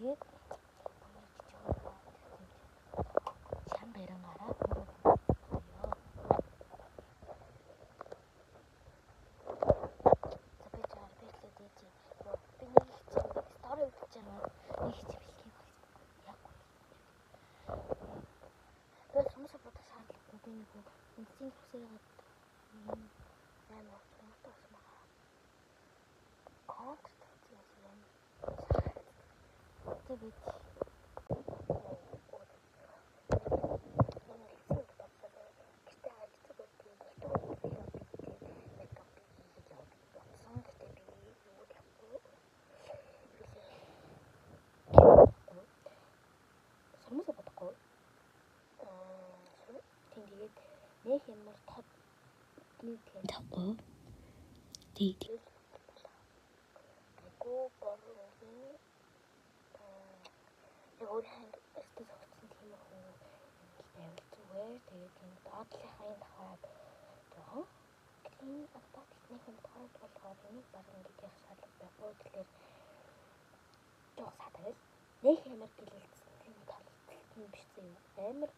Тэгээд чам барангаараа ёо. Би нэг стори үзэж байгаа. Нэг чиглэлийг яг тэгээд хүмүүс бодож шаардлагагүй би нэг үндсийн хүсээгээд амар утгатай болсон байгаа. Контрт үзсэн юм. Тэгээд нэг ямар тод нэг тийм тавгүй. Тэгээд гоо бороогийн яг өөрөнд өстөж өгсөн тийм хүн байвал зүгээр. Тэгээд энэ доотлихын даваад жоохон клин апатны хүн таард болохоор энийг баг ингэж яах шаардлага байхгүй. Тэгэхээр жоох сатагал нэг ямар гэлэлцсэн тийм талцсан биш зэ амар